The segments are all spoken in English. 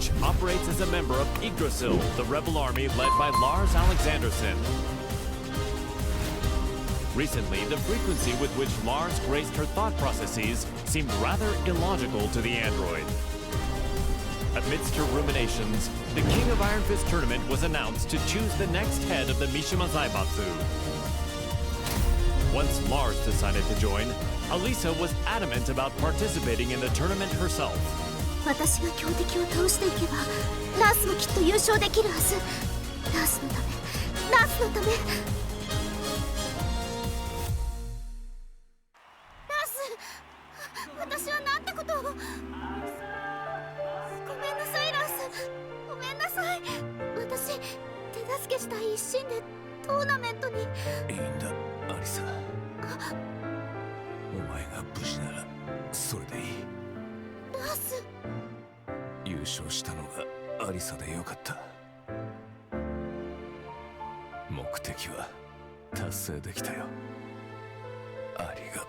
which operates as a member of Yggdrasil, the rebel army led by Lars Alexanderson. Recently, the frequency with which Lars graced her thought processes seemed rather illogical to the android. Amidst her ruminations, the King of Iron Fist tournament was announced to choose the next head of the Mishima Zaibatsu. Once Lars decided to join, Alisa was adamant about participating in the tournament herself. 私が強敵を倒していけばナースもきっと優勝できるはず。ナースのため、ナースのため。ナース、私はなんてことを。ごめんなさいナース、ごめんなさい。私手助けしたい一心でトーナメントに。いいんだアリサ、お前が無事ならそれでいい。ナース、優勝したのがアリサでよかった。目的は達成できたよ。ありがとう。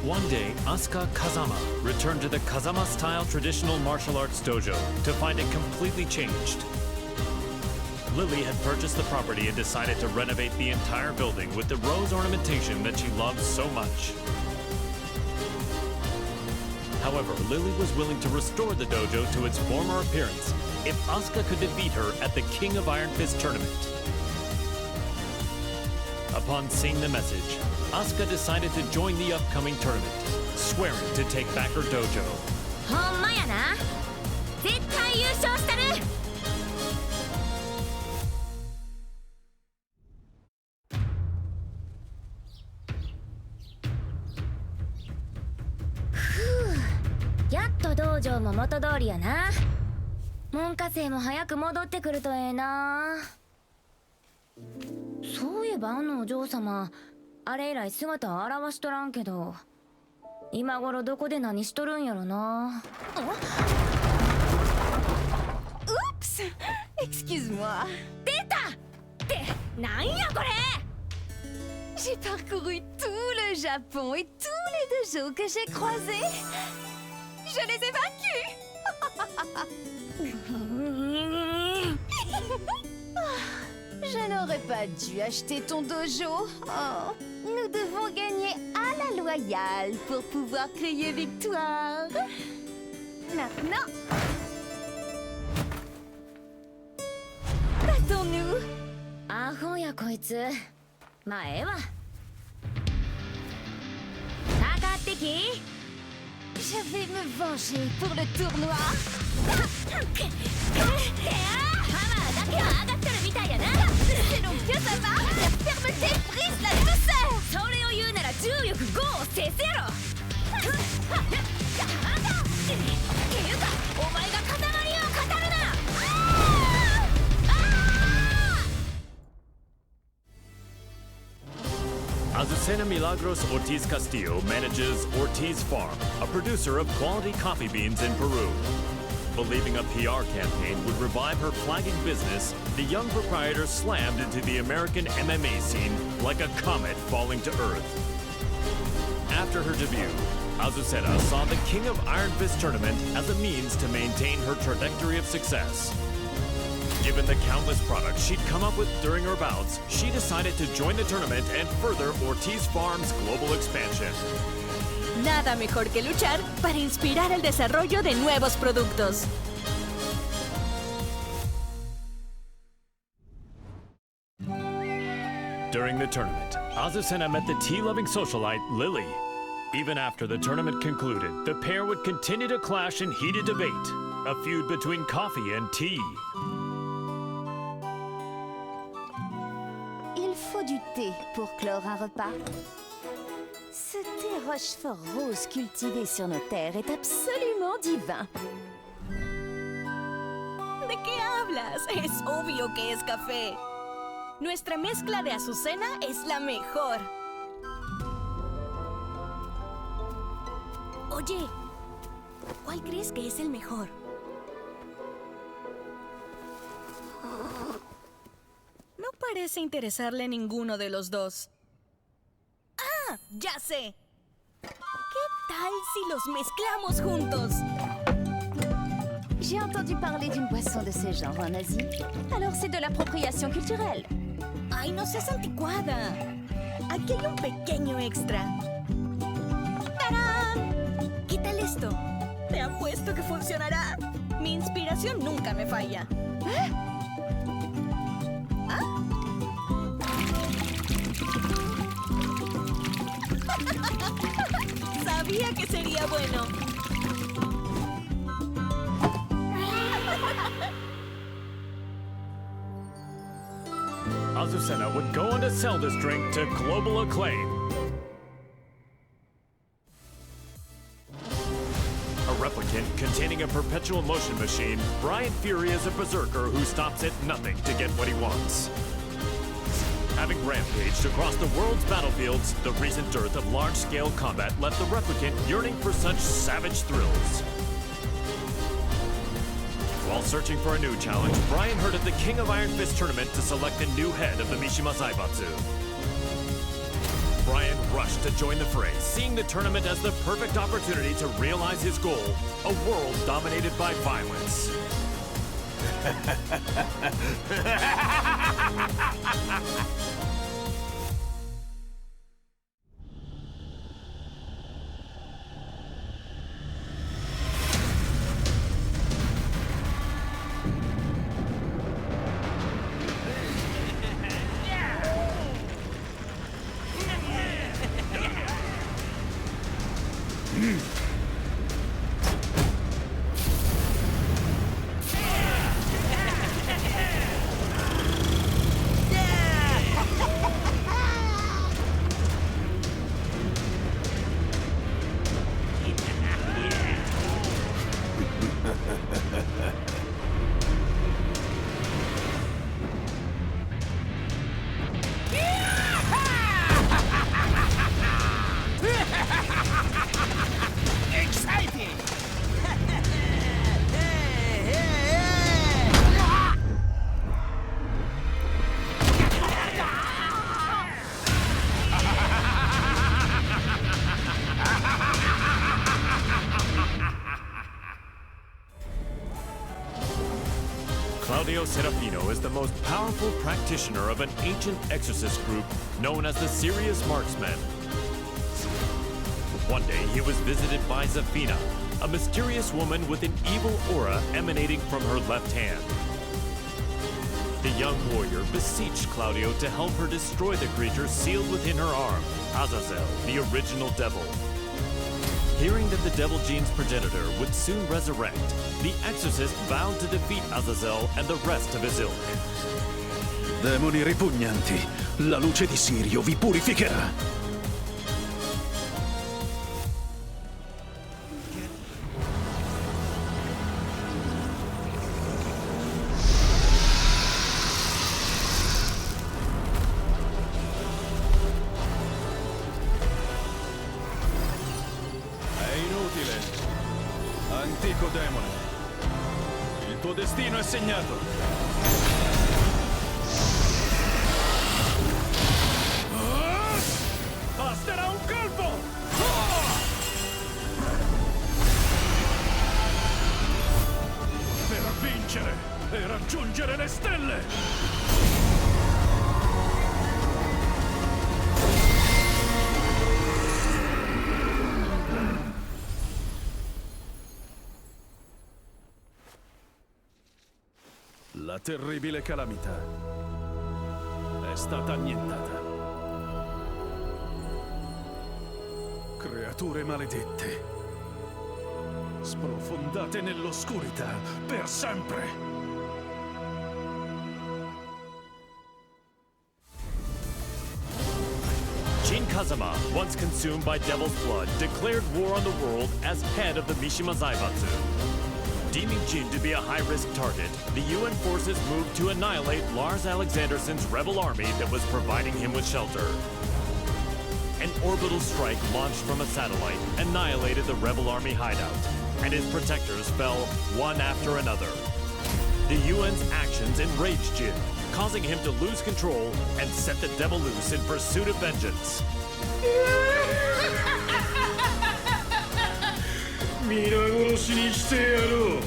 One day, Asuka Kazama returned to the Kazama-style traditional martial arts dojo to find it completely changed. Lily had purchased the property and decided to renovate the entire building with the rose ornamentation that she loved so much. However, Lily was willing to restore the dojo to its former appearance if Asuka could defeat her at the King of Iron Fist tournament. Upon seeing the message, Asuka decided to join the upcoming tournament, swearing to take back her dojo. ほんまやな。絶対優勝したる。やっと道場も元通りやな。門下生も早く戻ってくるとええな。そういえばあのお嬢様、あれ以来姿を現しとらんけど、今頃どこで何しとるんやろな。Oups! Excuse-moi. 出た！ってなんやこれ！ J'ai parcouru tout le Japon et tous les dojos que j'ai croisés. Je les ai vaincus. Je n'aurais pas dû acheter ton dojo. Oh, nous devons gagner à la loyale pour pouvoir crier victoire. Maintenant, battons-nous. アホやこいつ。まあええわ。かかってき。Je vais me venger pour le tournoi. ハマーだけは上がってるみたいやな。 C'est donc que ça va. La fermeté brise la douceur. それを言うなら重力5を制すやろ。っていうかお前が塊を語るな。Azucena Milagros Ortiz Castillo manages Ortiz Farm, a producer of quality coffee beans in Peru. Believing a PR campaign would revive her flagging business, the young proprietor slammed into the American MMA scene like a comet falling to Earth. After her debut, Azucena saw the King of Iron Fist tournament as a means to maintain her trajectory of success. Given the countless products she'd come up with during her bouts, she decided to join the tournament and further Ortiz Farm's global expansion. Nada mejor que luchar para inspirar el desarrollo de nuevos productos. During the tournament, Azucena met the tea-loving socialite Lily. Even after the tournament concluded, the pair would continue to clash in heated debate, a feud between coffee and tea. Il faut du thé pour clore un repas. Ce thé rochefort rose cultivé sur nos terres est absolument divin. ¿De qué hablas? Es obvio que es café. Nuestra mezcla de azucena es la mejor. Oye, ¿cuál crees que es el mejor? No parece interesarle ninguno de los dos. ¡Ah! ¡Ya sé! ¿Qué tal si los mezclamos juntos? J'ai entendu parler d'une boisson de ce genre en Asie. Alors c'est de l'appropriation culturelle. ¡Ay, no seas anticuada! Aquí hay un pequeño extra. ¡Tarán! ¿Qué tal esto? Te apuesto que funcionará. Mi inspiración nunca me falla. Sabía que sería bueno. Azucena would go on to sell this drink to global acclaim. A replicant containing a perpetual motion machine, Brian Fury is a berserker who stops at nothing to get what he wants. Having rampaged across the world's battlefields, the recent dearth of large-scale combat left the replicant yearning for such savage thrills. While searching for a new challenge, Brian heard of the King of Iron Fist tournament to select a new head of the Mishima Zaibatsu. Brian rushed to join the fray, seeing the tournament as the perfect opportunity to realize his goal, a world dominated by violence. Claudio Serafino is the most powerful practitioner of an ancient exorcist group known as the Serious Marksmen. One day he was visited by Zafina, a mysterious woman with an evil aura emanating from her left hand. The young warrior beseeched Claudio to help her destroy the creature sealed within her arm, Azazel, the original devil. Hearing that the Devil Gene's progenitor would soon resurrect, the exorcist vowed to defeat Azazel and the rest of his ilk. Demoni ripugnanti, la luce di Sirio vi purificherà. Antico demone, il tuo destino è segnato. Basterà un colpo! Per vincere e raggiungere le stelle! La terribile calamità è stata annientata. Creature maledette, sprofondate nell'oscurità per sempre. Kazama, once consumed by Devil's Blood, declared war on the world as head of the Mishima Zaibatsu. Deeming Jin to be a high-risk target, the UN forces moved to annihilate Lars Alexandersson's rebel army that was providing him with shelter. An orbital strike launched from a satellite annihilated the rebel army hideout, and his protectors fell one after another. The UN's actions enraged Jin, causing him to lose control and set the devil loose in pursuit of vengeance. 皆殺しにしてやろう。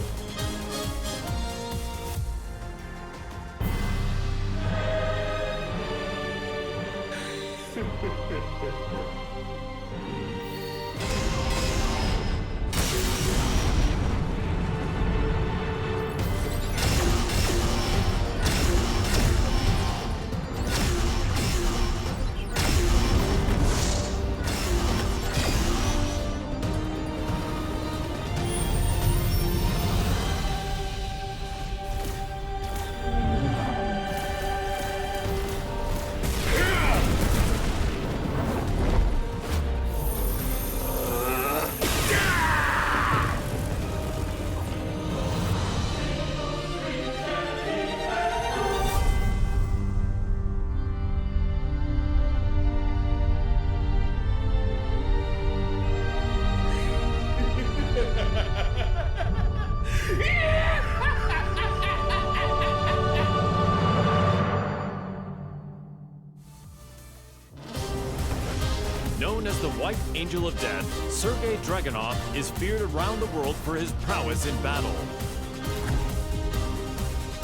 Known as the White Angel of Death, Sergei Dragunov is feared around the world for his prowess in battle.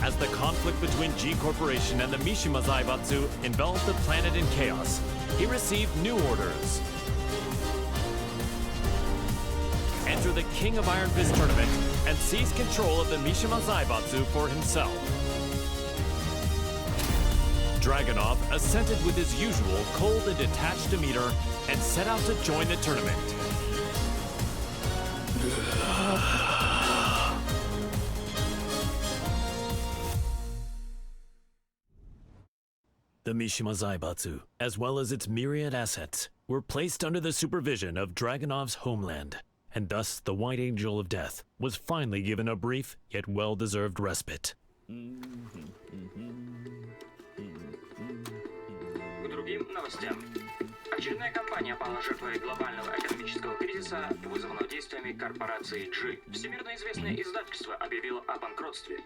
As the conflict between G Corporation and the Mishima Zaibatsu enveloped the planet in chaos, he received new orders. Enter the King of Iron Fist tournament and seize control of the Mishima Zaibatsu for himself. Dragunov assented with his usual cold and detached demeanor and set out to join the tournament. The Mishima Zaibatsu, as well as its myriad assets, were placed under the supervision of Dragunov's homeland, and thus the White Angel of Death was finally given a brief yet well-deserved respite. К другим новостям. Очередная компания пала жертвой глобального экономического кризиса, вызванного действиями корпорации G. Всемирно известное издательство объявило о банкротстве.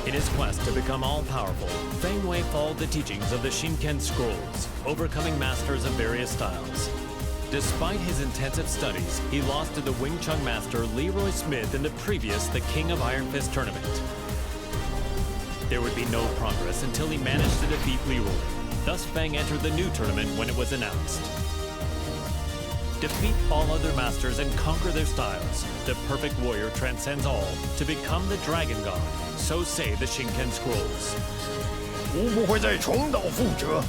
In his quest to become all-powerful, Feng Wei followed the teachings of the Shinken Scrolls, overcoming masters of various styles. Despite his intensive studies, he lost to the Wing Chun master Leroy Smith in the previous The King of Iron Fist tournament. There would be no progress until he managed to defeat Leroy. Thus, Feng entered the new tournament when it was announced. Defeat all other masters and conquer their styles. The perfect warrior transcends all to become the Dragon God. So say the Shinken Scrolls. 无不会再重蹈覆辙，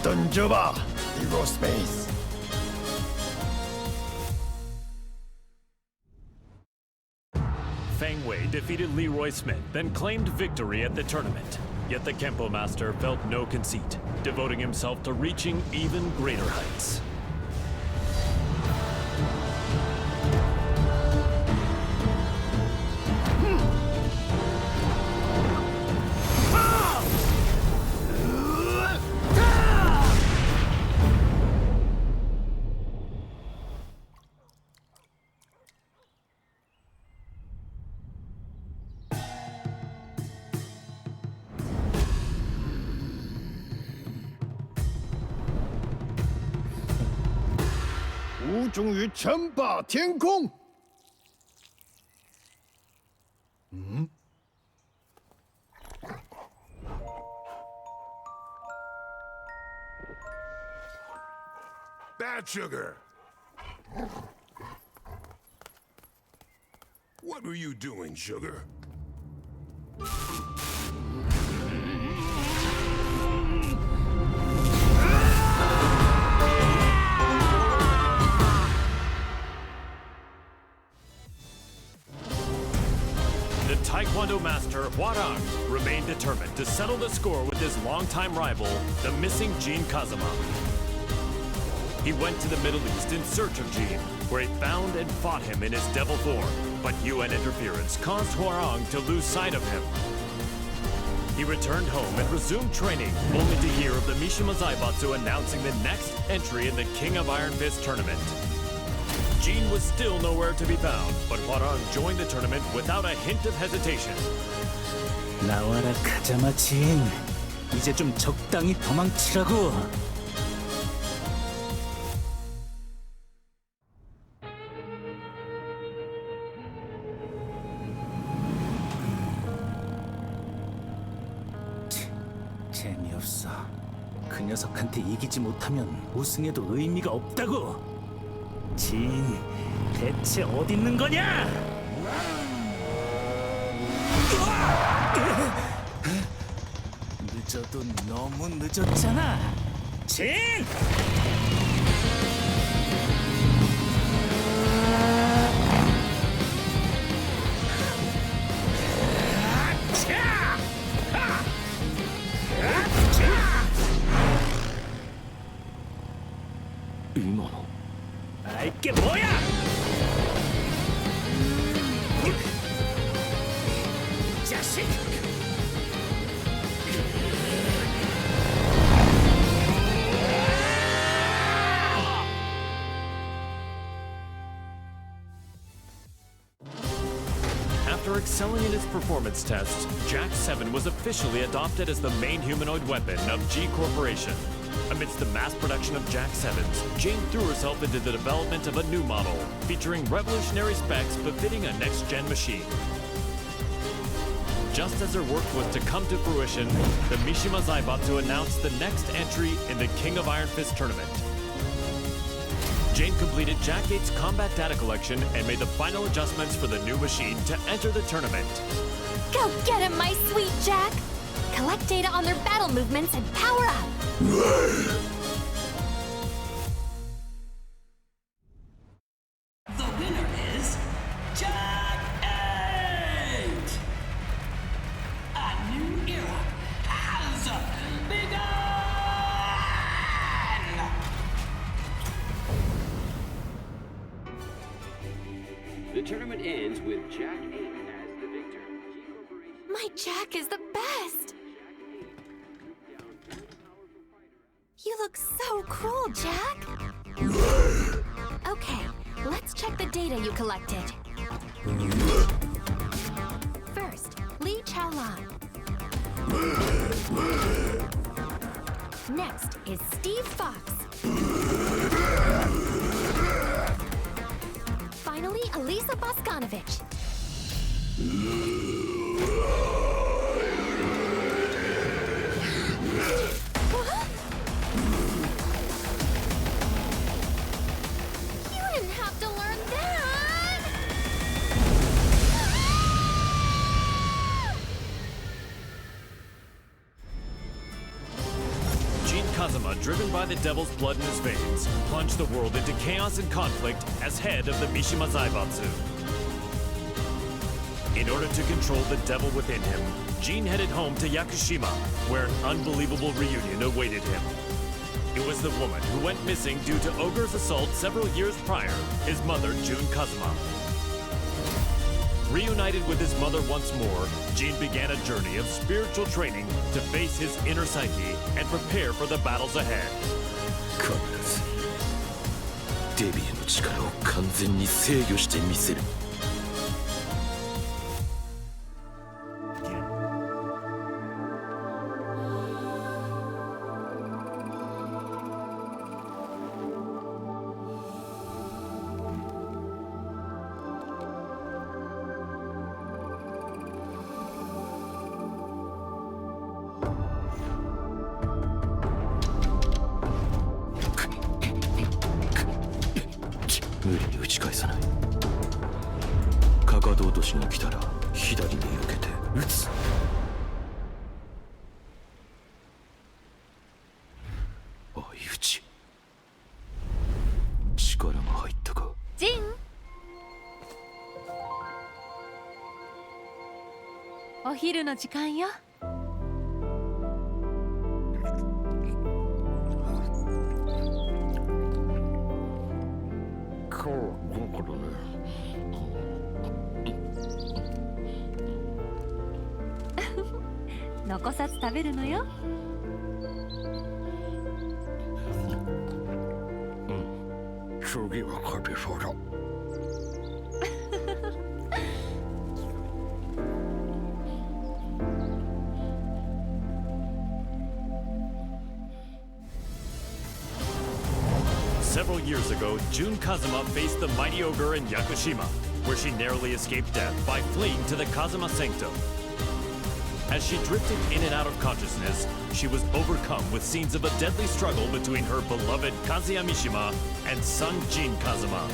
等着吧 ，Leroy Smith。 Feng Wei defeated Leroy Smith, then claimed victory at the tournament. Yet the Kempo master felt no conceit, devoting himself to reaching even greater heights. 无终于称霸天空。Bad sugar. What were you doing, sugar? The Taekwondo master Hwarang remained determined to settle the score with his longtime rival, the missing Jin Kazama. He went to the Middle East in search of Jin, where he found and fought him in his devil form, but UN interference caused Hwarang to lose sight of him. He returned home and resumed training, only to hear of the Mishima Zaibatsu announcing the next entry in the King of Iron Fist tournament. Jin was still nowhere to be found, but Hwarang joined the tournament without a hint of hesitation. 나와라 가자마 진. 이제 좀 적당히 도망치라고. 재미없어. 그 녀석한테 이기지 못하면 우승해도 의미가 없다고. 진, 대체 어디 있는 거냐? 늦어도 너무 늦었잖아. 진! 이게 뭐야? 자식! After excelling in his performance tests, Jack 7 was officially adopted as the main humanoid weapon of G Corporation. Amidst the mass production of Jack 7s, Jane threw herself into the development of a new model, featuring revolutionary specs befitting a next-gen machine. Just as her work was to come to fruition, the Mishima Zaibatsu announced the next entry in the King of Iron Fist tournament. Jane completed Jack 8's combat data collection and made the final adjustments for the new machine to enter the tournament. Go get him, my sweet Jack! Collect data on their battle movements and power up! The winner is Jack 8! A new era has begun! The tournament ends with Jack 8 as the victor. My Jack is the best! You look so cool, Jack! Okay, let's check the data you collected. First, Li Chaolan. Next is Steve Fox. Finally, Elisa Boscanovich. Kazama, driven by the devil's blood in his veins, plunged the world into chaos and conflict as head of the Mishima Zaibatsu. In order to control the devil within him, Jin headed home to Yakushima, where an unbelievable reunion awaited him. It was the woman who went missing due to Ogre's assault several years prior, his mother, Jun Kazama. Reunited with his mother once more, Jin began a journey of spiritual training to face his inner psyche and prepare for the battles ahead. 必ずデビューの力を完全に制御してみせる。無理に打ち返さない。かかと落としに来たら左に避けて打つ。相打ち。力が入ったか。ジン、お昼の時間よ。残さず食べるのよ。次は勝てそうだ。Several years ago, Jun Kazuma faced the mighty ogre in Yakushima, where she narrowly escaped death by fleeing to the Kazuma Sanctum. As she drifted in and out of consciousness, she was overcome with scenes of a deadly struggle between her beloved Kazuya Mishima and son Jin Kazuma.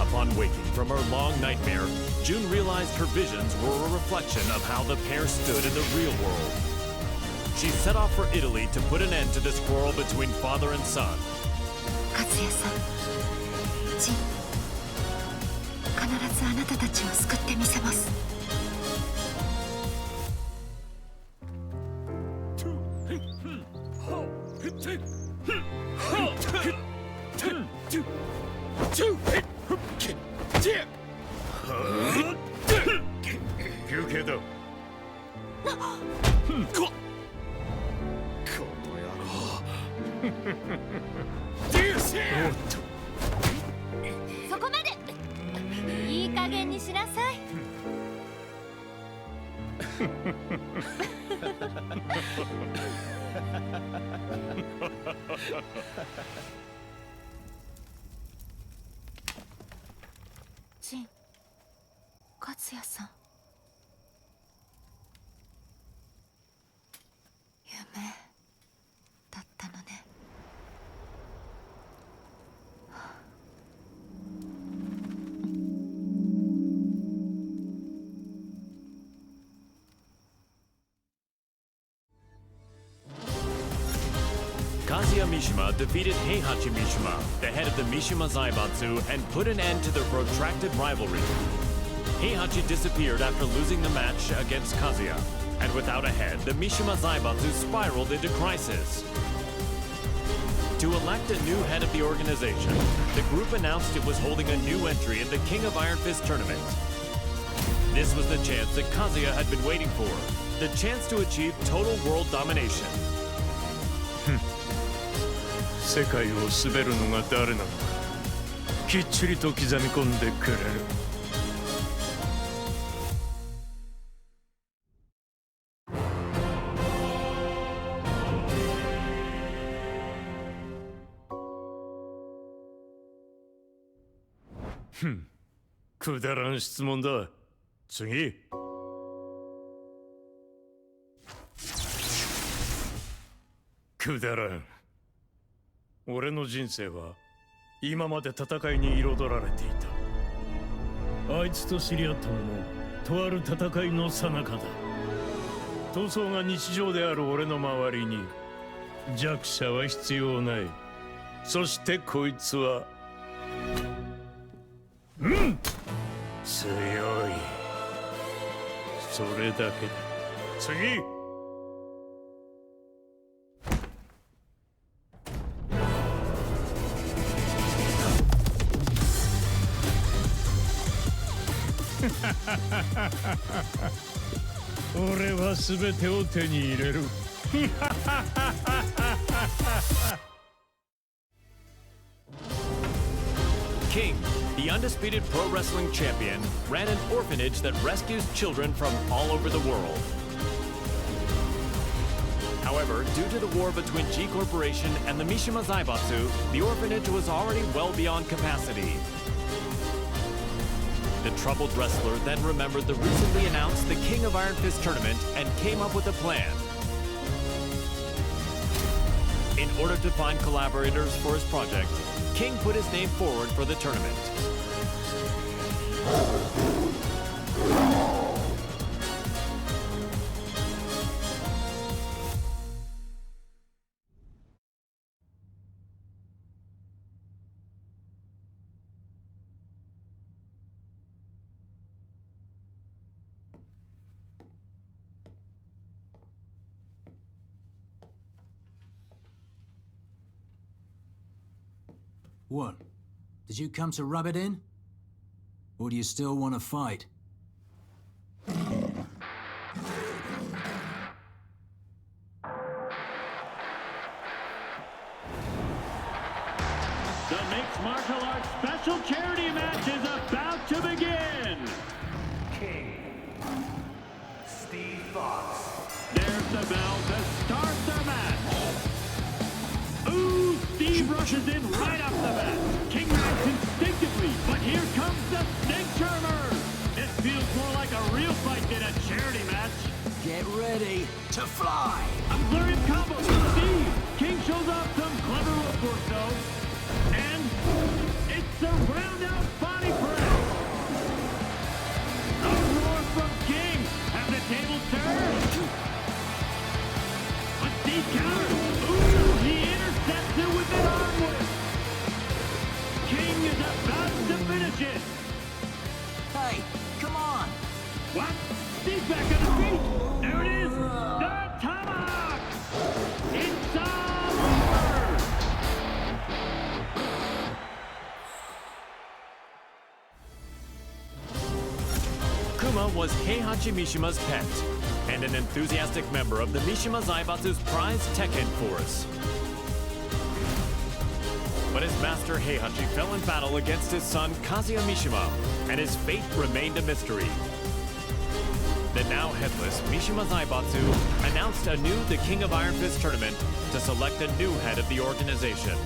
Upon waking from her long nightmare, Jun realized her visions were a reflection of how the pair stood in the real world. She set off for Italy to put an end to this quarrel between father and son. 和也さん、ジン、必ずあなたたちを救ってみせます。休憩だ。そこまで。いい加減にしなさい。ジン、勝也さん。夢だったのね。Kazuya Mishima defeated Heihachi Mishima, the head of the Mishima Zaibatsu, and put an end to their protracted rivalry. Heihachi disappeared after losing the match against Kazuya, and without a head, the Mishima Zaibatsu spiraled into crisis. To elect a new head of the organization, the group announced it was holding a new entry in the King of Iron Fist tournament. This was the chance that Kazuya had been waiting for, the chance to achieve total world domination. 世界を滑るのが誰なのかきっちりと刻み込んでくれる。くだらん質問だ。次。くだらん。俺の人生は今まで戦いに彩られていた。あいつと知り合ったのもとある戦いの最中だ。闘争が日常である俺の周りに弱者は必要ない。そしてこいつは強い。それだけだ。次。俺は全てを手に入れる。King, the undisputed pro wrestling champion, ran an orphanage that rescues children from all over the world. However, due to the war between G Corporation and the Mishima Zaibatsu, the orphanage was already well beyond capacity. The troubled wrestler then remembered the recently announced the King of Iron Fist tournament and came up with a plan. In order to find collaborators for his project, King put his name forward for the tournament. What? Did you come to rub it in? Or do you still want to fight? The mixed martial arts special charity match is about to begin! King. Steve Fox. There's the bell to start the match! Ooh, Steve rushes in right off the bat. King reacts instinctively, but here comes the snake charmer! This feels more like a real fight than a charity match. Get ready to fly! A flurry of combos from Steve! King shows off some clever rope work though. And it's a round-out body press! A roar from King! Have the tables turned? But Steve counters! Ooh, he intercepts it with an arm whip! King is about to finish it! Hey, come on! What? Steve's back on his feet! There it is! The tomahawk! It's all over! Kuma was Heihachi Mishima's pet, and an enthusiastic member of the Mishima Zaibatsu's prize Tekken force. But his master Heihachi fell in battle against his son Kazuya Mishima, and his fate remained a mystery. The now headless Mishima Zaibatsu announced anew the King of Iron Fist tournament to select a new head of the organization.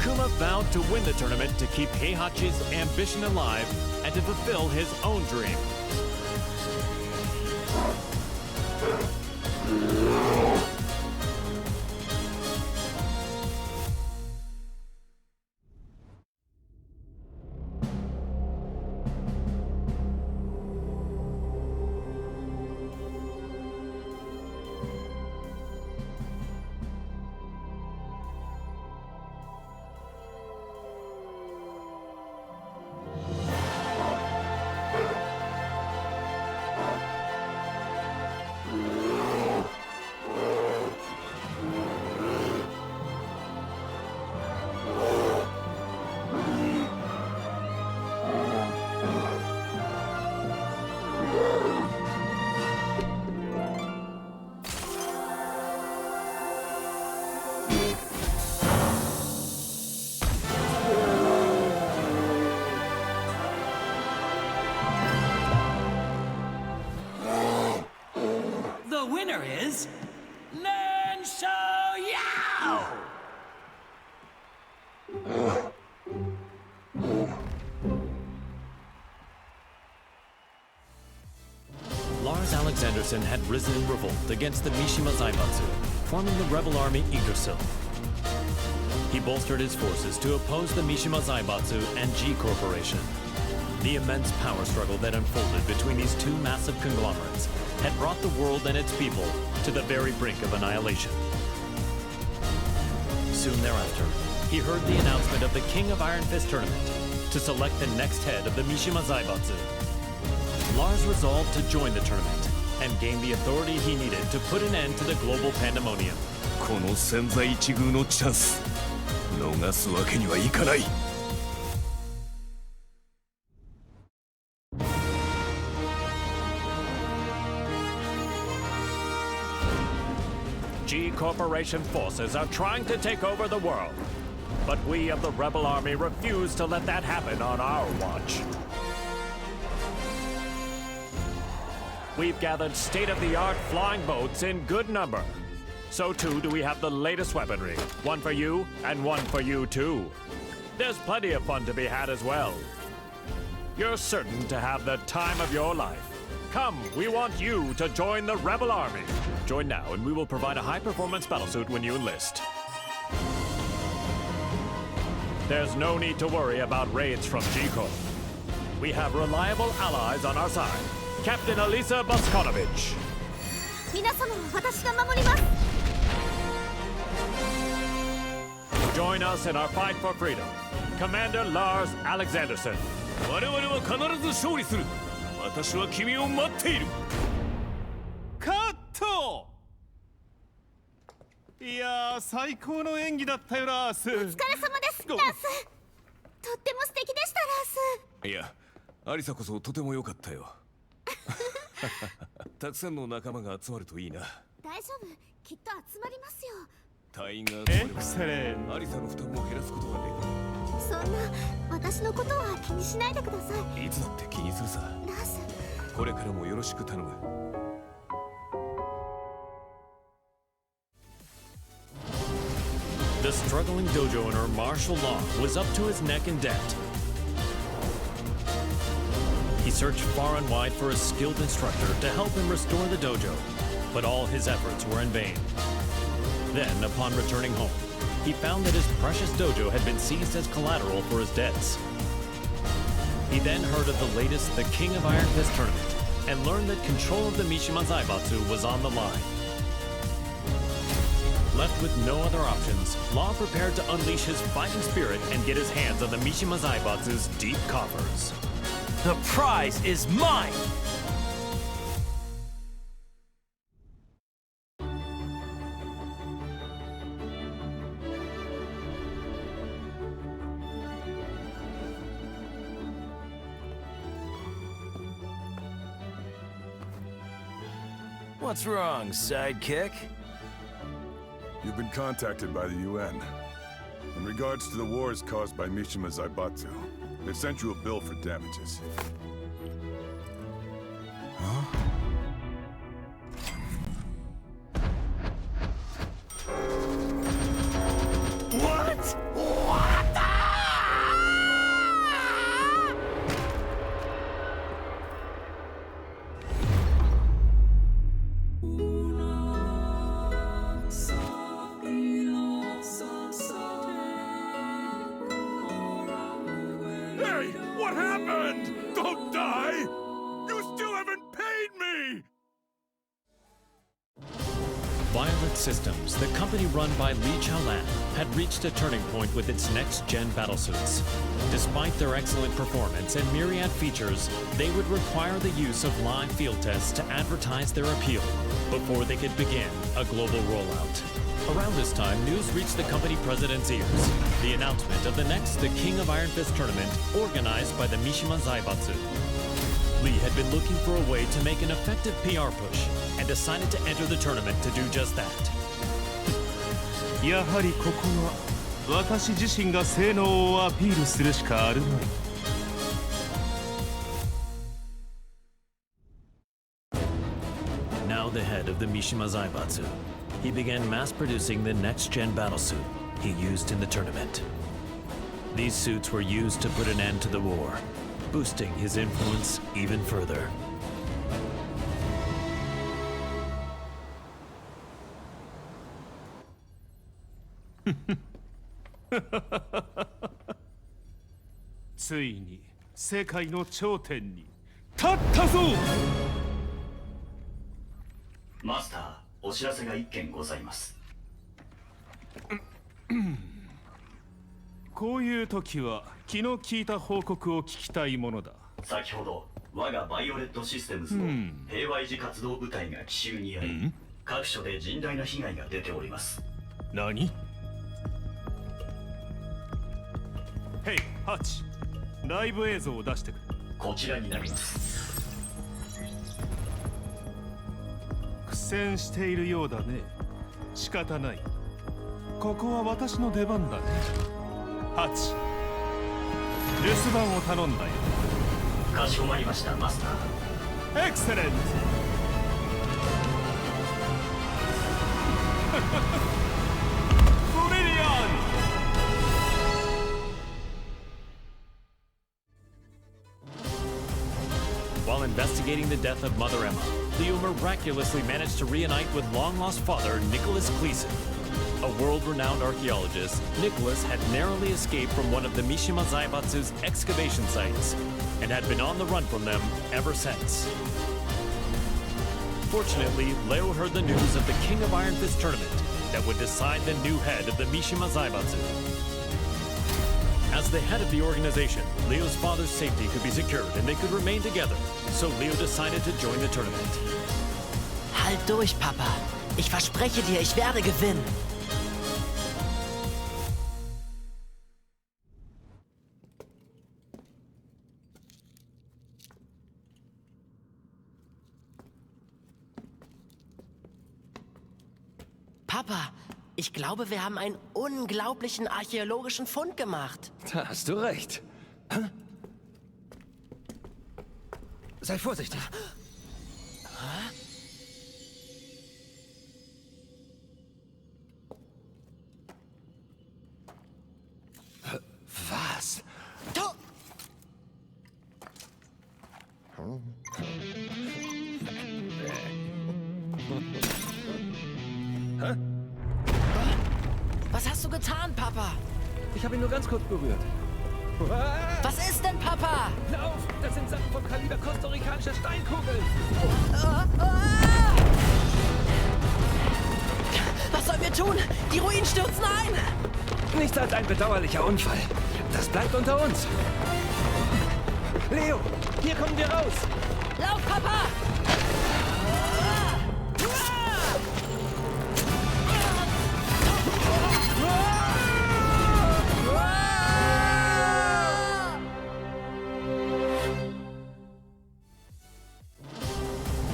Kuma vowed to win the tournament to keep Heihachi's ambition alive and to fulfill his own dream. The winner is Yao! Lars Alexanderson had risen in revolt against the Mishima Zaibatsu, forming the rebel army Yggdrasil. He bolstered his forces to oppose the Mishima Zaibatsu and G Corporation. The immense power struggle that unfolded between these two massive conglomerates had brought the world and its people to the very brink of annihilation. Soon thereafter, he heard the announcement of the King of Iron Fist tournament to select the next head of the Mishima Zaibatsu. Lars resolved to join the tournament and gain the authority he needed to put an end to the global pandemonium. この千載一遇のチャンス、逃すわけにはいかない。G Corporation forces are trying to take over the world, but we of the Rebel Army refuse to let that happen on our watch. We've gathered state-of-the-art flying boats in good number. So too do we have the latest weaponry, one for you and one for you too. There's plenty of fun to be had as well. You're certain to have the time of your life. Come, we want you to join the Rebel Army. Join now and we will provide a high-performance battlesuit when you enlist. There's no need to worry about raids from G-Code. We have reliable allies on our side. Captain Elisa Boskonovich. 皆様は私が守ります。 Join us in our fight for freedom. Commander Lars Alexanderson. 我々は必ず勝利する。私は君を待っている。カット。いやー、最高の演技だったよ、ラース。お疲れ様です、ラース。とっても素敵でした、ラース。いや、アリサこそとても良かったよ。たくさんの仲間が集まるといいな。大丈夫、きっと集まりますよ。隊員が集まればアリサの負担も減らすことができる。そんな私のことは気にしないでください。いつだって気にするさ。ラース、これからもよろしく頼む。The struggling dojo owner Marshall Law was up to his neck in debt. He searched far and wide for a skilled instructor to help him restore the dojo, but all his efforts were in vain. Then, upon returning home, he found that his precious dojo had been seized as collateral for his debts. He then heard of the latest The King of Iron Fist tournament and learned that control of the Mishima Zaibatsu was on the line. Left with no other options, Law prepared to unleash his fighting spirit and get his hands on the Mishima Zaibatsu's deep coffers. The prize is mine! What's wrong, sidekick? You've been contacted by the UN. In regards to the wars caused by Mishima Zaibatsu, they've sent you a bill for damages. Huh? What? Hey! What happened? Don't die! You still haven't paid me! Violet Systems, the company run by Li Chaolan, had reached a turning point with its next-gen battlesuits. Despite their excellent performance and myriad features, they would require the use of live field tests to advertise their appeal before they could begin a global rollout. Around this time, news reached the company president's ears. The announcement of the next The King of Iron Fist tournament organized by the Mishima Zaibatsu. Lee had been looking for a way to make an effective PR push and decided to enter the tournament to do just that. やはりここは私自身が性能をアピールするしかあるまい。Now the head of the Mishima Zaibatsu, he began mass-producing the next-gen battlesuit he used in the tournament. These suits were used to put an end to the war, boosting his influence even further. ついに世界の頂点に立ったぞ。マスター、お知らせが一件ございます。こういう時は気の利いた報告を聞きたいものだ。先ほど我がバイオレットシステムズの平和維持活動部隊が奇襲にあり、各所で甚大な被害が出ております。何？ヘイ、ハチ、ライブ映像を出してくれ。こちらになります。苦戦しているようだね。仕方ない。ここは私の出番だね。ハチ、留守番を頼んだよ。かしこまりました、マスター。エクセレント。ブリリアント。While investigating the death of Mother Emma, Leo miraculously managed to reunite with long-lost father Nicholas Gleason. A world-renowned archaeologist, Nicholas had narrowly escaped from one of the Mishima Zaibatsu's excavation sites and had been on the run from them ever since. Fortunately, Leo heard the news of the King of Iron Fist tournament that would decide the new head of the Mishima Zaibatsu. As the head of the organization, Leo's father's safety could be secured and they could remain together, so Leo decided to join the tournament. Halt durch, Papa. Ich verspreche dir, ich werde gewinnen. Papa, ich glaube, wir haben einen unglaublichen archäologischen Fund gemacht. Da hast du recht. Sei vorsichtig. Was? Hä? Was hast du getan, Papa? Ich habe ihn nur ganz kurz berührt. Was ist denn, Papa? Lauf! Das sind Sachen vom Kaliber kostarikanischer Steinkugeln! Was sollen wir tun? Die Ruinen stürzen ein! Nichts als ein bedauerlicher Unfall. Das bleibt unter uns. Leo, hier kommen wir raus! Lauf, Papa!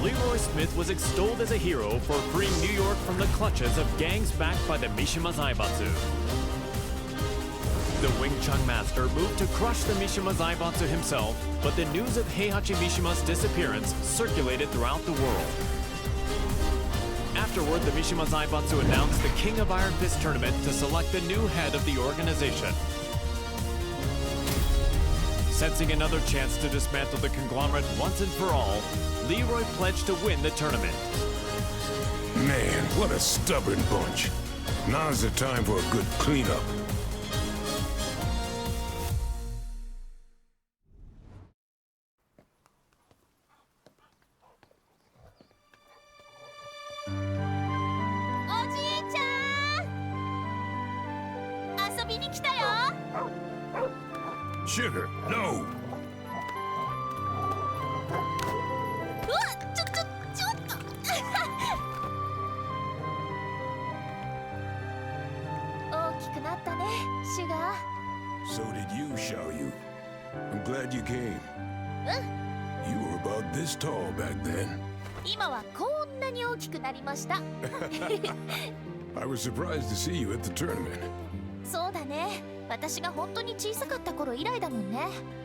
Leroy Smith was extolled as a hero for freeing New York from the clutches of gangs backed by the Mishima Zaibatsu. The Wing Chun master moved to crush the Mishima Zaibatsu himself, but the news of Heihachi Mishima's disappearance circulated throughout the world. Afterward, the Mishima Zaibatsu announced the King of Iron Fist tournament to select the new head of the organization. Sensing another chance to dismantle the conglomerate once and for all, Leroy pledged to win the tournament. Man, what a stubborn bunch. Now's the time for a good cleanup. Sugar, no! So did you, Xiaoyu. I'm glad you came. You were about this tall back then. I was surprised to see you at the tournament.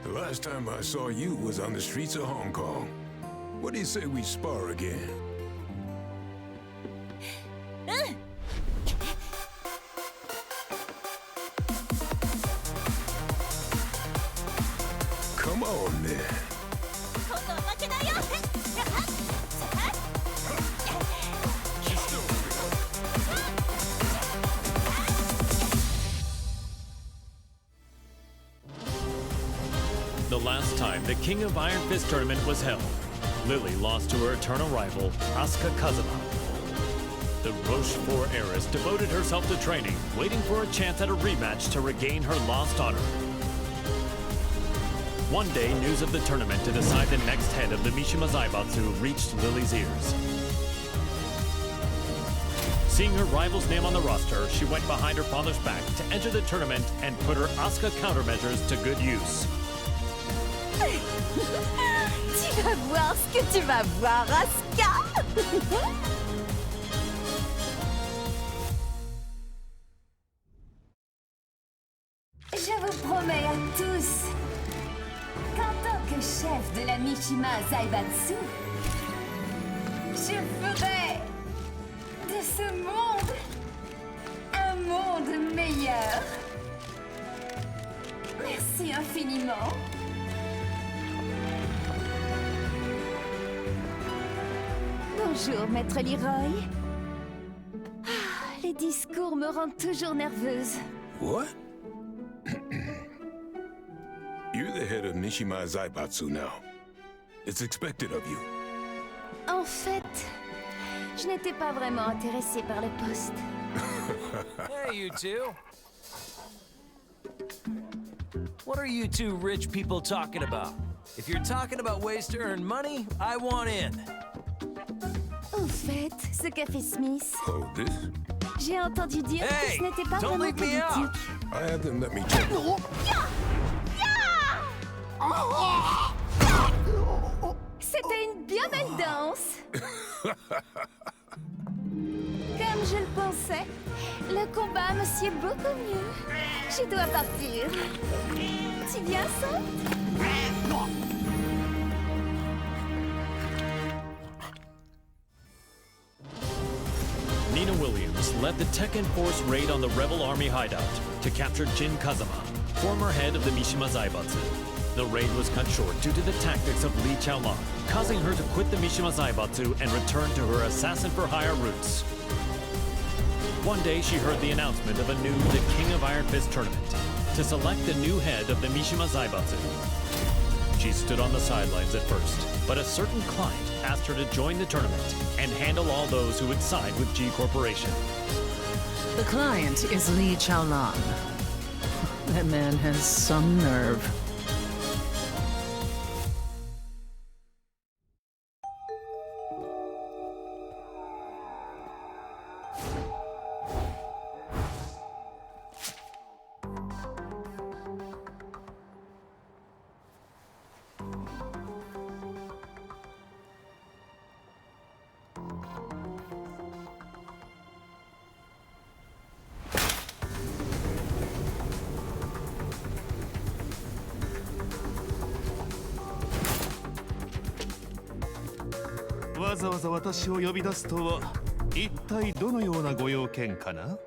The last time I saw you was on the streets of Hong Kong. What do you say we spar again? Come on, then. The last time the King of Iron Fist tournament was held, Lily lost to her eternal rival, Asuka Kazama. The Rochefort heiress devoted herself to training, waiting for a chance at a rematch to regain her lost honor. One day, news of the tournament to decide the next head of the Mishima Zaibatsu reached Lily's ears. Seeing her rival's name on the roster, she went behind her father's back to enter the tournament and put her Asuka countermeasures to good use. Tu vas voir ce que tu vas voir, Asuka. Je vous promets à tous qu'en tant que chef de la Mishima Zaibatsu, je ferai de ce monde un monde meilleur. Merci infiniment. Bonjour, Maître Leroy. Les discours me rendent toujours nerveuse. What? You're the head of Mishima Zaibatsu now. It's expected of you. En fait, je n'étais pas vraiment intéressée par le poste. Hey, you two. What are you two rich people talking about? If you're talking about ways to earn money, I want in. Au fait, ce café Smith. Oh, this? J'ai entendu dire que ce n'était pas vraiment politique. I have them let me check. C'était une bien belle danse. Comme je le pensais, le combat me sied beaucoup mieux. Je dois partir. Tu viens, ça? Nina Williams led the Tekken Force raid on the rebel army hideout to capture Jin Kazama, former head of the Mishima Zaibatsu. The raid was cut short due to the tactics of Li Chaolan, causing her to quit the Mishima Zaibatsu and return to her assassin-for-hire roots. One day she heard the announcement of a new The King of Iron Fist tournament to select the new head of the Mishima Zaibatsu. She stood on the sidelines at first, but a certain client asked her to join the tournament and handle all those who would side with G Corporation. The client is Li Chaolan. That man has some nerve.わざわざ私を呼び出すとは一体どのようなご用件かな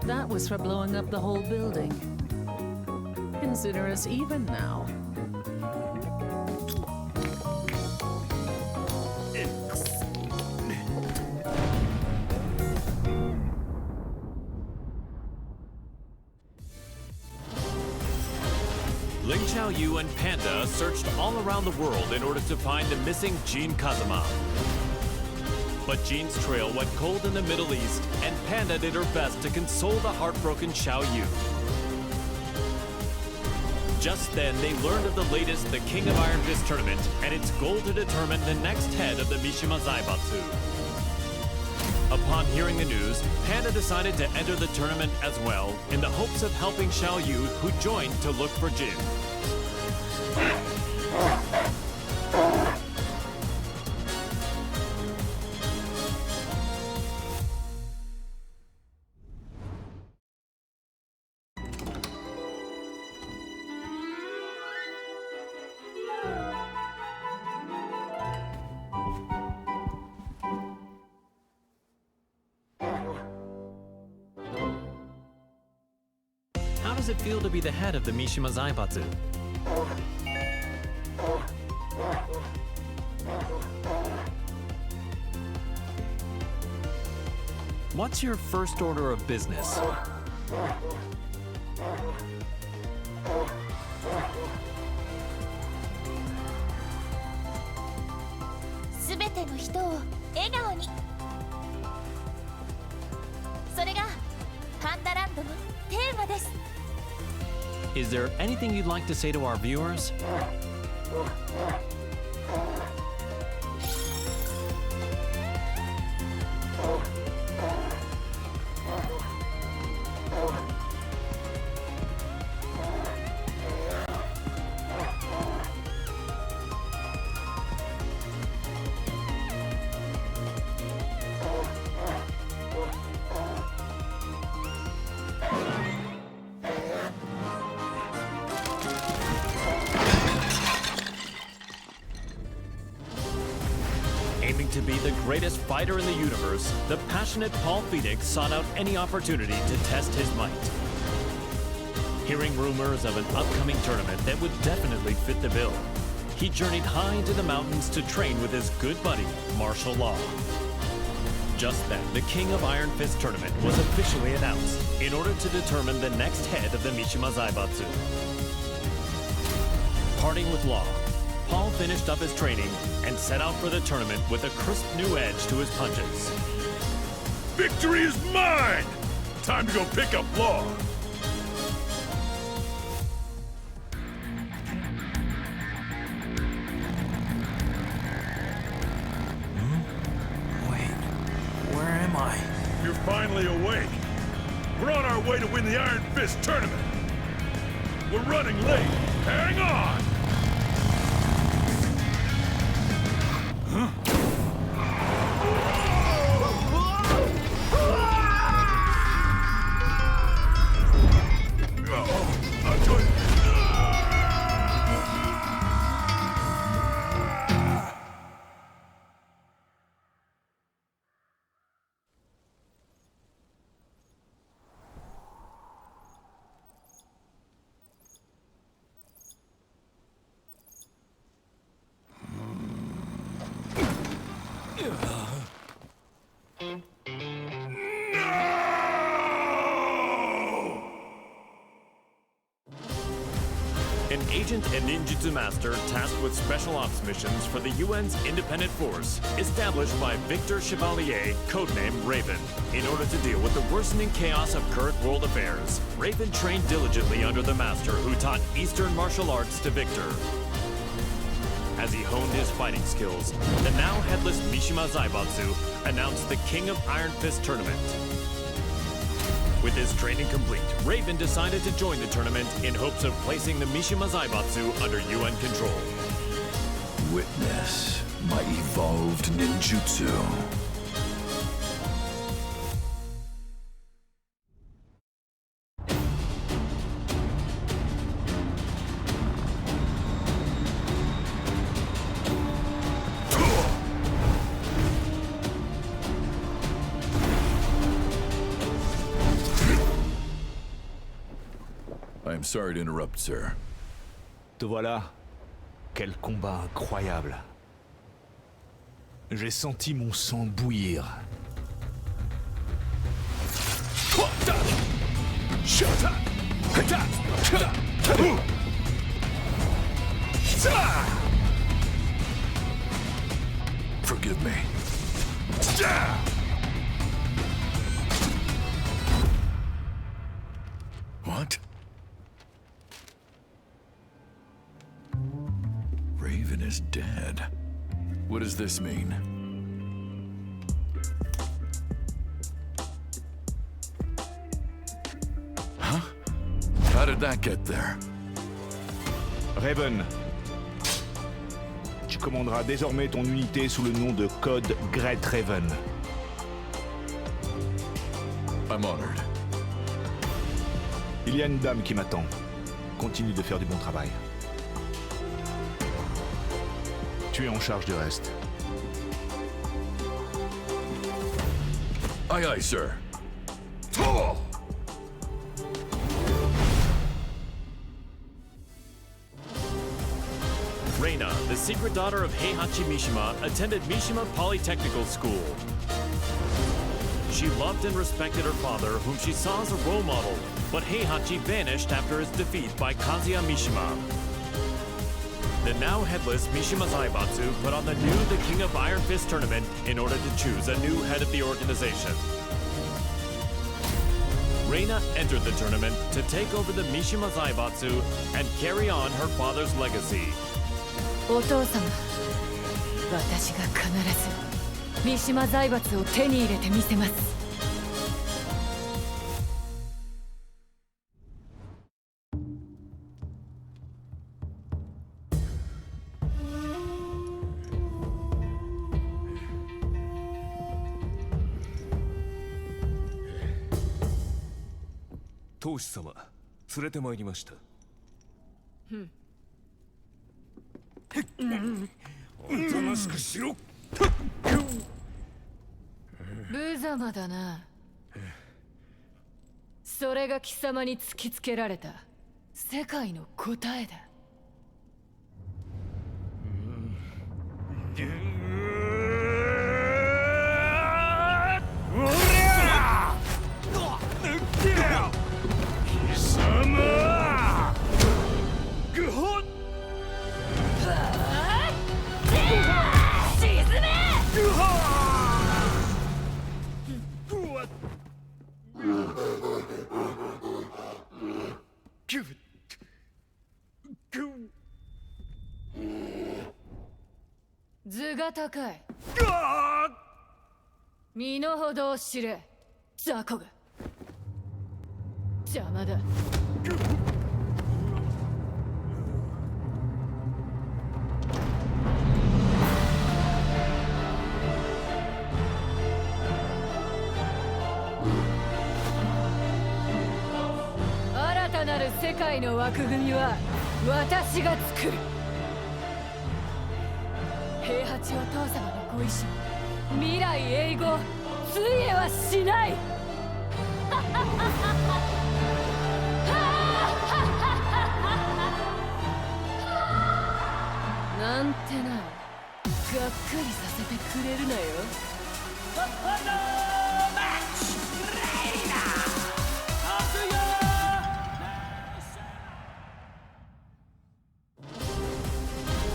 That was for blowing up the whole building. Consider us even now. Ling Xiaoyu and Panda searched all around the world in order to find the missing Jin Kazama. But Jin's trail went cold in the Middle East, and Panda did her best to console the heartbroken Xiaoyu. Just then, they learned of the latest The King of Iron Fist tournament and its goal to determine the next head of the Mishima Zaibatsu. Upon hearing the news, Panda decided to enter the tournament as well in the hopes of helping Xiaoyu, who joined to look for Jin. How does it feel to be the head of the Mishima Zaibatsu? What's your first order of business? Is there anything you'd like to say to our viewers? greatest fighter in the universe, the passionate Paul Phoenix sought out any opportunity to test his might. Hearing rumors of an upcoming tournament that would definitely fit the bill, he journeyed high into the mountains to train with his good buddy, Martial Law. Just then, the King of Iron Fist tournament was officially announced in order to determine the next head of the Mishima Zaibatsu. Parting with Law, Paul finished up his training and set out for the tournament with a crisp new edge to his punches. Victory is mine! Time to go pick up Law. You're finally awake. We're on our way to win the Iron Fist tournament. We're running late. Hang on! Huh? An agent and ninjutsu master tasked with special ops missions for the UN's independent force, established by Victor Chevalier, codenamed Raven. In order to deal with the worsening chaos of current world affairs, Raven trained diligently under the master who taught Eastern martial arts to Victor. As he honed his fighting skills, the now headless Mishima Zaibatsu announced the King of Iron Fist tournament. With his training complete, Raven decided to join the tournament in hopes of placing the Mishima Zaibatsu under UN control. Witness my evolved ninjutsu. I'm sorry to interrupt, sir. Te voilà. Quel combat incroyable. J'ai senti mon sang bouillir. Forgive me. What? Raven is dead. What does this mean? Huh? How did that get there? Raven, tu commanderas désormais ton unité sous le nom de code Great Raven. I'm honored. Il y a une dame qui m'attend. Continue de faire du bon travail. Tu es en charge du reste. Aye, aye, sir. Reina, the secret daughter of Heihachi Mishima, attended Mishima Polytechnical School. She loved and respected her father, whom she saw as a role model, but Heihachi vanished after his defeat by Kazuya Mishima. The now headless Mishima Zaibatsu put on the The King of Iron Fist tournament in order to choose a new head of the organization. Reina entered the tournament to take over the Mishima Zaibatsu and carry on her father's legacy. お父様、私が必ず三島財閥を手に入れてみせます。当主様、連れてまいりました。おとなしくしろ。無様だな。それが貴様に突きつけられた世界の答えだ。図が高い。身の程を知れ、雑魚が。邪魔だ。新たなる世界の枠組みは私が作る。平八お父様のご意志、未来永劫ついえはしない。なんてな、がっかりさせてくれるなよ。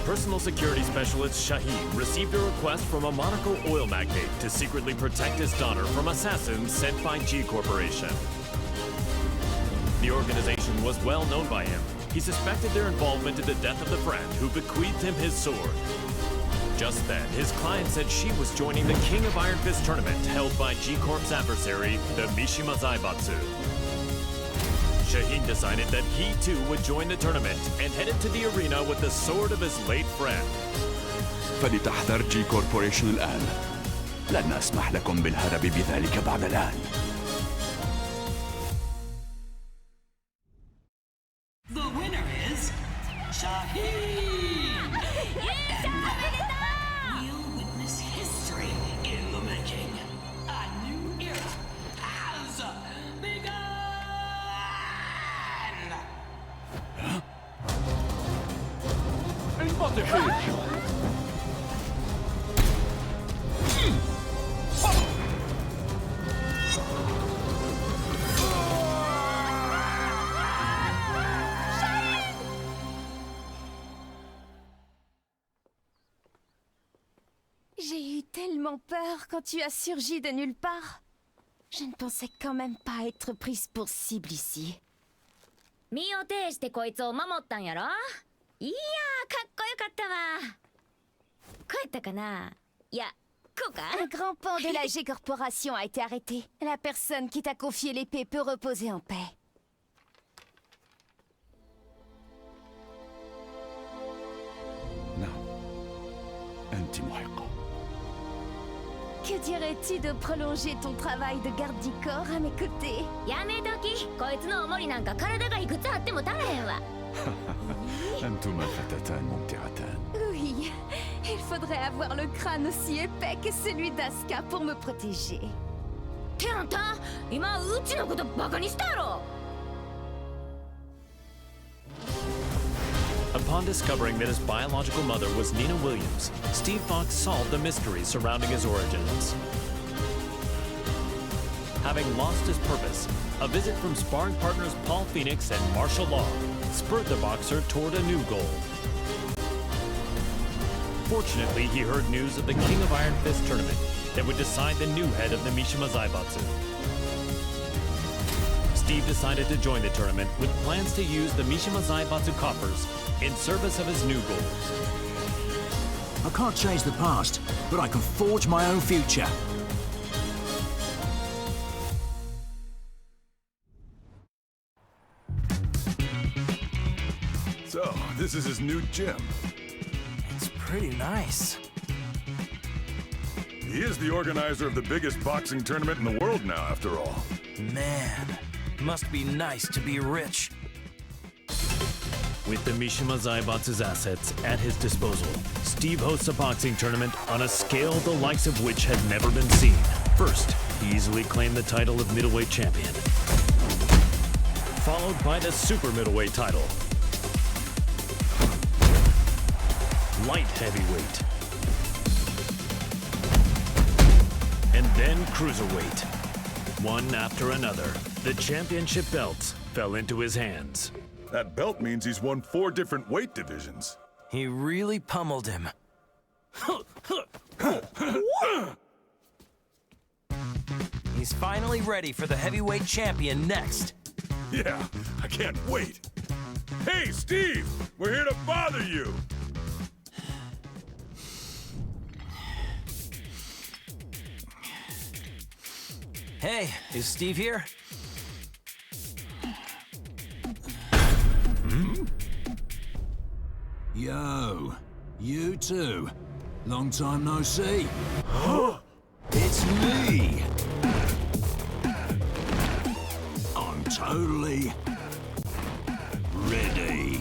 Personal security specialist Shaheen received a request from a Monaco oil magnate to secretly protect his daughter from assassins sent by G Corporation. The organization was well known by him. He suspected their involvement in the death of the friend who bequeathed him his sword. Just then, his client said she was joining the King of Iron Fist tournament held by G Corp's adversary, the Mishima Zaibatsu. Shaheen decided that he too would join the tournament and headed to the arena with the sword of his late friend. فلتحذر جي كوربوريشن الآن. لن أسمح لكم بالهرب بذلك بعد الآن. The winner is Shaheen! We'll witness history in the making. A new era has begun! J'ai eu tellement peur quand tu as surgi de nulle part. Je ne pensais quand même pas être prise pour cible ici. 身を挺してこいつを守ったんやろ。いやー、かっこよかったわ。こうやったかな。いや、こうか。Un grand pan de la G Corporation a été arrêté. La personne qui t'a confié l'épée peut reposer en paix. أنت محقة. Que dirais-tu de prolonger ton travail de garde du corps à mes côtés? やめとき。こいつのおもりなんか体がいくつあっても足らへんわ。أنتما فتاتان ممتعتان. Oui, il faudrait avoir le crâne aussi épais que celui d'Asuka pour me protéger. ってあんた、今うちのことバカにしたやろ。Upon discovering that his biological mother was Nina Williams, Steve Fox solved the mystery surrounding his origins. Having lost his purpose, a visit from sparring partners Paul Phoenix and martial law spurred the boxer toward a new goal. Fortunately, he heard news of the King of Iron Fist tournament that would decide the new head of the Mishima Zaibatsu. Steve decided to join the tournament with plans to use the Mishima Zaibatsu coffers in service of his new goal. I can't change the past, but I can forge my own future. So, this is his new gym. It's pretty nice. He is the organizer of the biggest boxing tournament in the world now, after all. Man, must be nice to be rich. With the Mishima Zaibatsu's assets at his disposal, Steve hosts a boxing tournament on a scale the likes of which had never been seen. First, he easily claimed the title of middleweight champion, followed by the super middleweight title, light heavyweight, and then cruiserweight. One after another, the championship belts fell into his hands. That belt means he's won 4 different weight divisions. He really pummeled him. He's finally ready for the heavyweight champion next. Yeah, I can't wait. Hey, Steve! We're here to bother you! Hey, is Steve here? Yo, you two. Long time no see. It's me. I'm totally ready.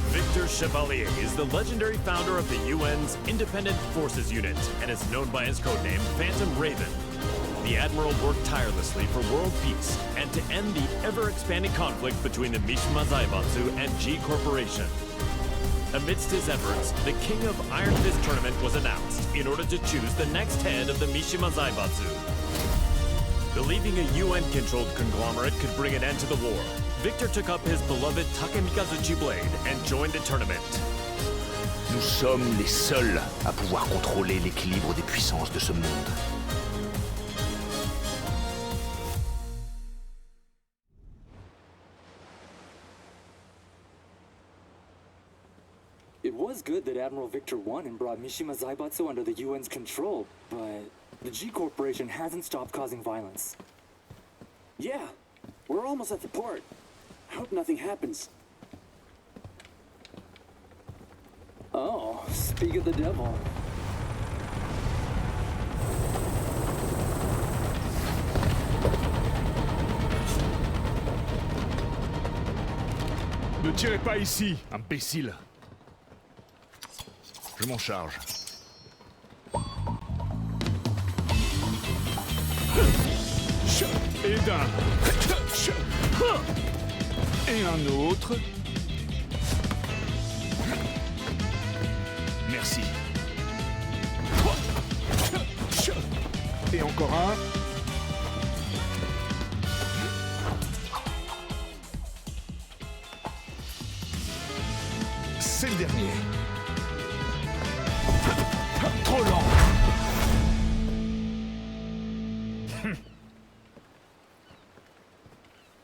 Victor Chevalier is the legendary founder of the UN's Independent Forces Unit and is known by his codename Phantom Raven. The Admiral worked tirelessly for world peace and to end the ever-expanding conflict between the Mishima Zaibatsu and G Corporation. Amidst his efforts, the King of Iron Fist tournament was announced in order to choose the next head of the Mishima Zaibatsu. Believing a UN-controlled conglomerate could bring an end to the war, Victor took up his beloved Takemikazuchi blade and joined the tournament. Nous sommes les seuls à pouvoir contrôler l'équilibre des puissances de ce monde. It was good that Admiral Victor won and brought Mishima Zaibatsu under the UN's control, but the G Corporation hasn't stopped causing violence. Yeah, we're almost at the port. I hope nothing happens. Oh, speak of the devil. Ne tirez pas ici, imbécile. Je m'en charge. Et d'un. Et un autre. Merci. Et encore un. C'est le dernier. Trop lent.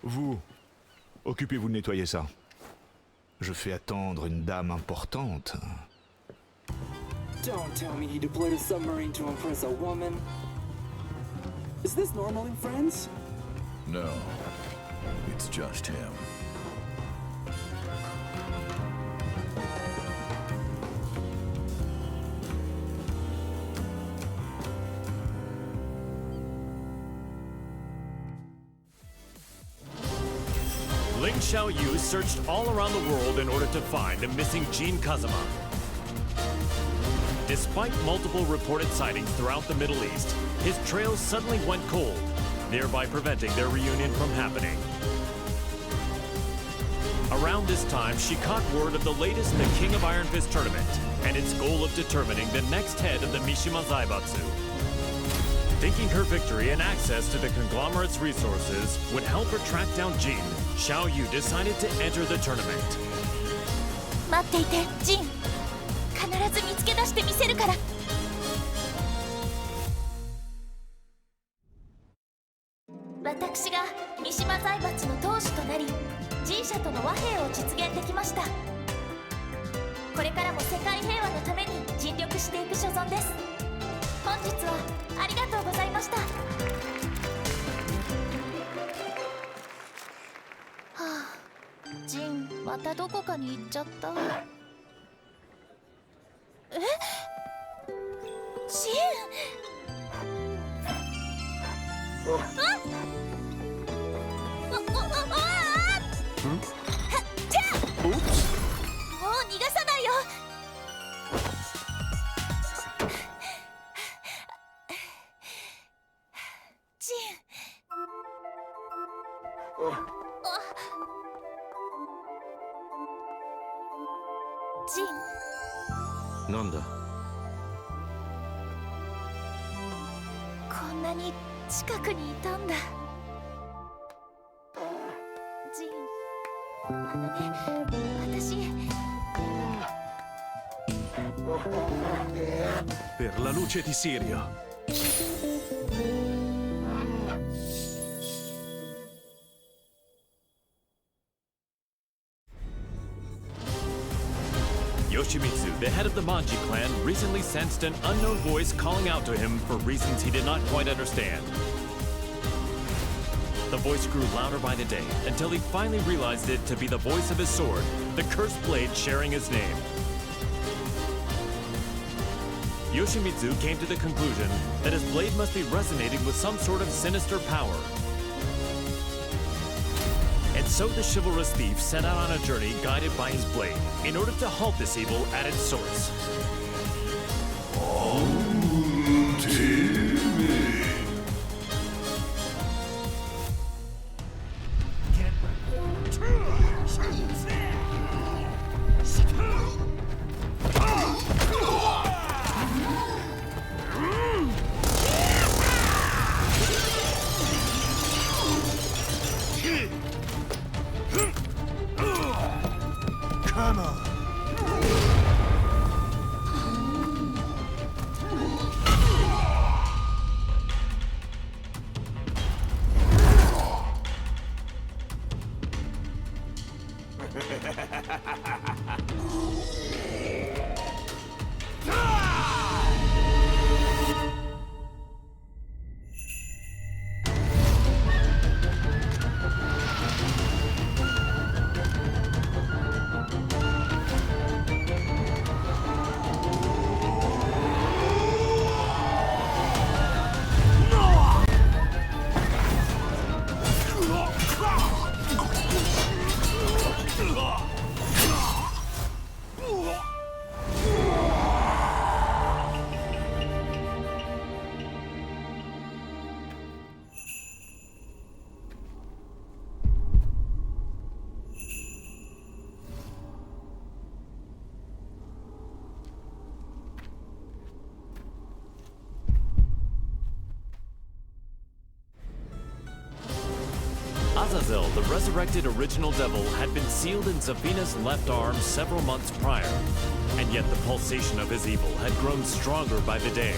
Vous, occupez-vous de nettoyer ça. Je fais attendre une dame importante. Don't tell me he deployed a submarine to impress a woman. Is this normal in friends? No, it's just him. Ling Xiaoyu searched all around the world in order to find the missing Jin Kazama. Despite multiple reported sightings throughout the Middle East, his trail suddenly went cold, thereby preventing their reunion from happening. Around this time, she caught word of the latest The King of Iron Fist tournament and its goal of determining the next head of the Mishima Zaibatsu. Thinking her victory and access to the conglomerate's resources would help her track down Jin, Xiaoyu decided to enter the tournament. 待っていて、ジン。必ず見つけ出してみせるから。私が三島財閥の当主となり、G社との和平を実現できました。これからも世界平和のために尽力していく所存です。本日はありがとうございました。はあ、ジン、またどこかに行っちゃった。え？ジン！なんだ。こんなに近くにいたんだ。ジン、私。Per la luce di Sirio. Yoshimitsu, the head of the Manji clan, recently sensed an unknown voice calling out to him for reasons he did not quite understand. The voice grew louder by the day until he finally realized it to be the voice of his sword, the cursed blade sharing his name. Yoshimitsu came to the conclusion that his blade must be resonating with some sort of sinister power. And so the chivalrous thief set out on a journey guided by his blade in order to halt this evil at its source. Azazel, the resurrected original devil, had been sealed in Zafina's left arm several months prior, and yet the pulsation of his evil had grown stronger by the day.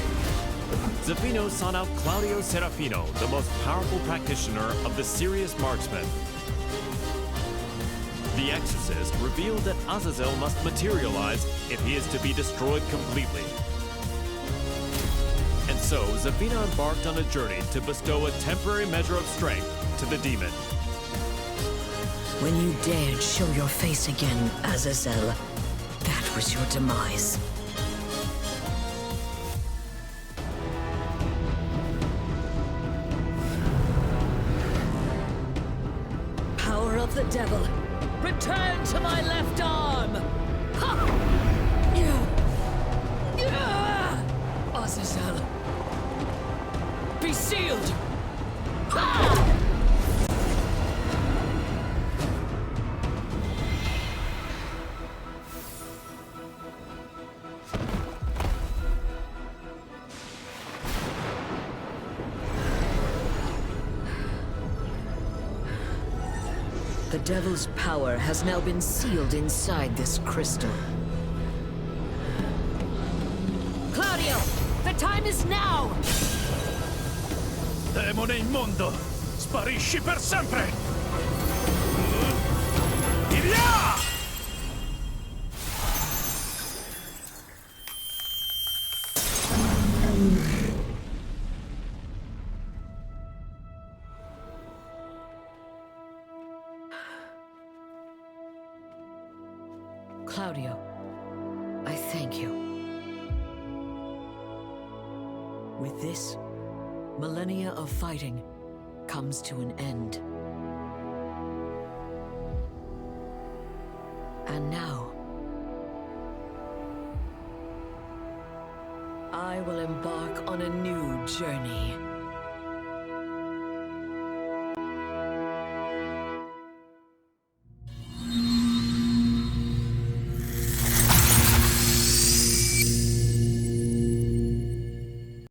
Zafino sought out Claudio Serafino, the most powerful practitioner of the serious marksman. The exorcist revealed that Azazel must materialize if he is to be destroyed completely. And so, Zafina embarked on a journey to bestow a temporary measure of strength to the demon. When you dared show your face again, Azazel, that was your demise. Power of the devil, return to my left arm! Azazel, be sealed! The devil's power has now been sealed inside this crystal. Claudio, the time is now! Demone immondo, sparisci per sempre! Via! Claudio, I thank you. With this, millennia of fighting comes to an end. And now, I will embark on a new journey.